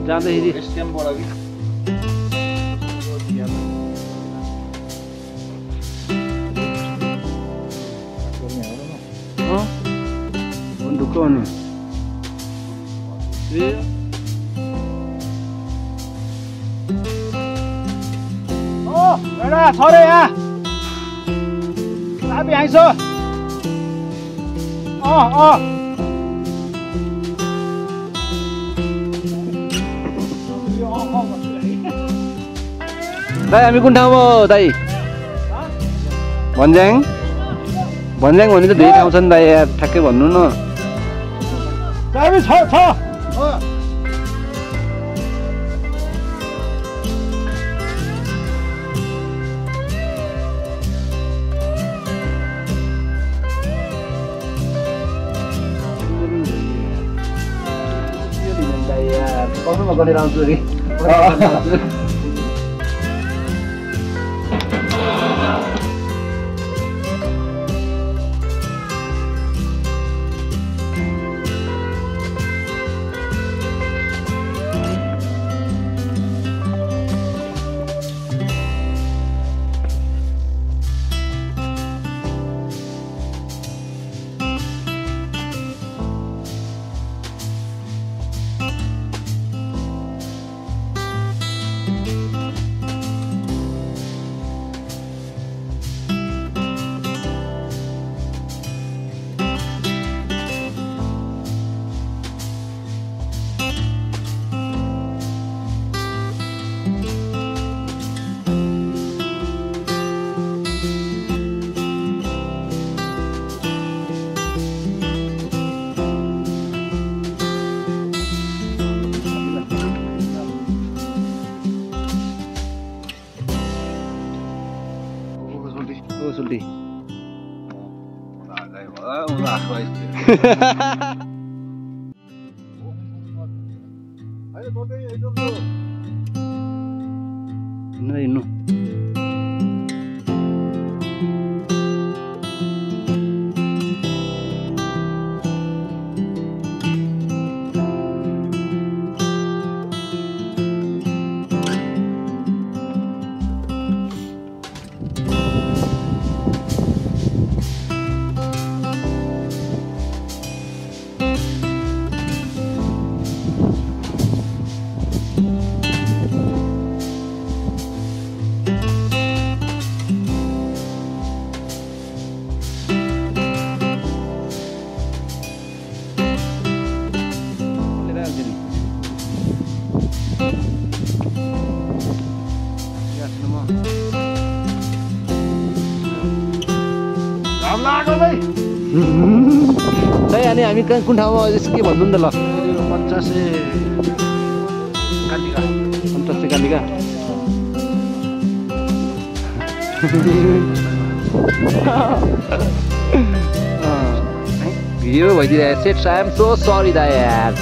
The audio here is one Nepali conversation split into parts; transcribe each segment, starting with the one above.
जाँदाखेरि ढुक्क हुनु छ रे यहाँ चाबी आइस दाइ हामी कुन ठाउँमा हो दाइ भन्ज्याङ भने त धेरै ठाउँ छ नि दाइ यार ठ्याक्कै भन्नु न चाबी छ कसमा गरेर आउँछु अरे सुल्टी हिँड्नु अनि हामी कुन ठाउँमा के भन्नु नि त ल 50 कालिका भिडियो भइदिरहेको छ आई एम सो सरी दा यार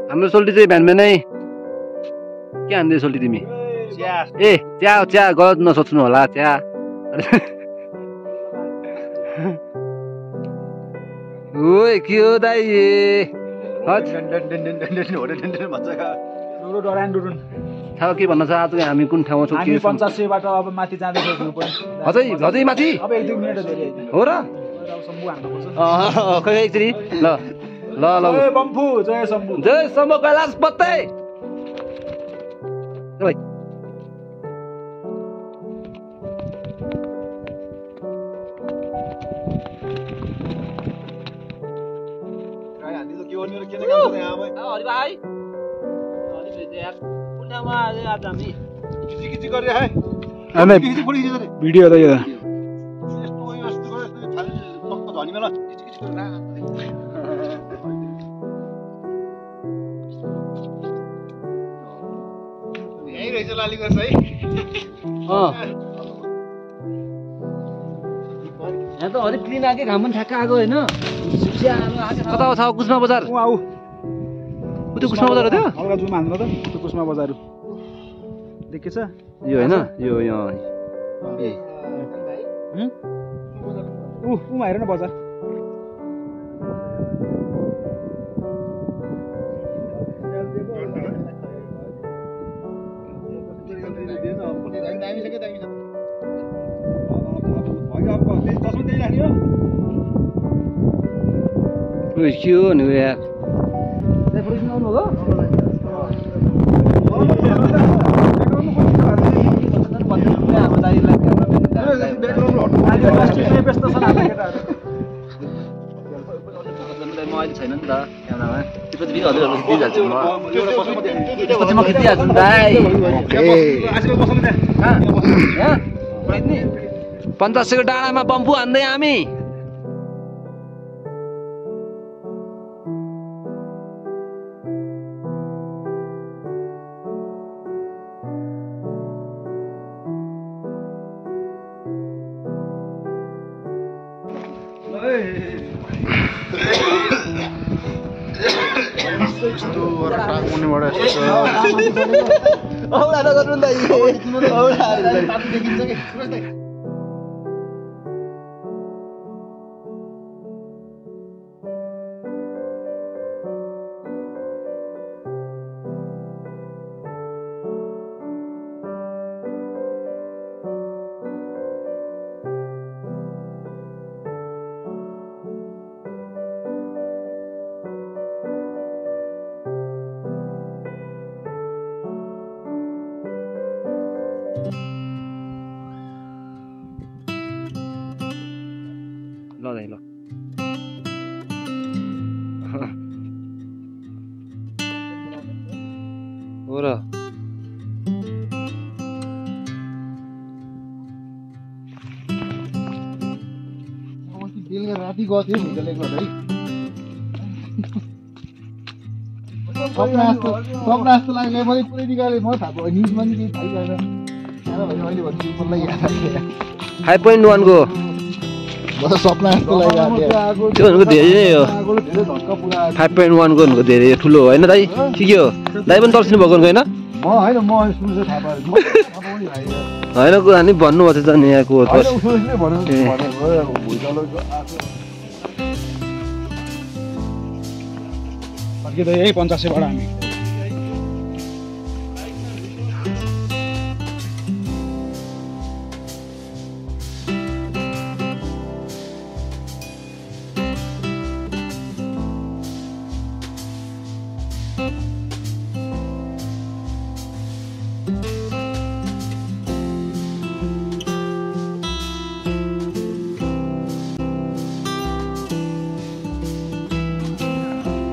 हाम्रो सोल्टी चाहिँ बिहान बिहानै के हान्दै सोल्टी तिमी ए चिया गलत नसोच्नु होला चिया ओए के हो दाइ थाहा के भन्न छ आज हामी कुन ठाउँमा छौँ हामी 85 बाट अब माथि जाँदैछौँ भ्यू पोइन्ट अझै माथि अब 1-2 मिनेट धेरै हो र शम्भु हान्न पर्छ खै एकचोटि ल ल ल जय बम्फु जय शम्भु कैलाश पत्ते भाइ हरि भाइ भिडियो त यो यहाँ त हरि क्लिन आके घाम पनि ठ्याक्क आएको होइन कता छ कुस्मा बजार त्यो कुस्मा बजार हो त्यो हल्का जुम हान्नु त त्यो कुस्मा बजार देखेछ यो होइन यो यहाँ हेर न बजार के हो नि यार अहिले छैन नि त क्यामेरामा त्यसपछि भिडियोहरू खिचिहाल्छु म त्यसपछि म खिचिहाल्छु नि दाइ 50 को डाँडामा बम्फु हान्दै हामी ल दाइ ल हो र बेलुका राति गएको थियो नि त्यसले गर्दा सपना जस्तो लाग्यो मैले पुरै निकालेँ म थाहा भयो न्युजमा नि केही थाहै भएन अहिले भन्छु मलाई याद 5.1 को म त सपना जस्तो लाग्यो त्यो भनेको धेरै नै हो 5.1 को भनेको धेरै ठुलो होइन दाइ के हो दाइ पनि तर्सिनु भएको होइन म होइन म सुन्छु थाहा पाएँ होइन कुरा नि भन्नुभएको छ नि यहाँको यही 85 बाट हामी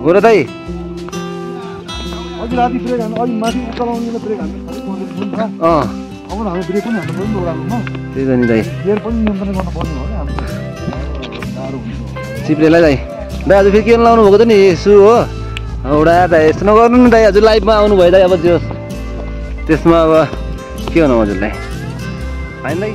हो र दाइ अघि राति ब्रेक हान्नु अघि माथि उकालाउने ब्रेक हान्नु अब हामी ब्रेक पनि हान्नु पर्यो नि ओह्रालोमा त्यही त नि दाइ गियर पनि नियन्त्रण गर्नु पर्ने हो नि हाम्रो गाह्रो हुन्छ चिप्लेलाई दाइ दाइ आज फेरि के लाउनु भएको त नि यसो हो औडा दाइ यस्तो नगर्नु नि दाइ हजुर लाइभमा आउनु भयो दाइ अब त्यो त्यसमा अब के गर्नु हजुरलाई होइन दाइ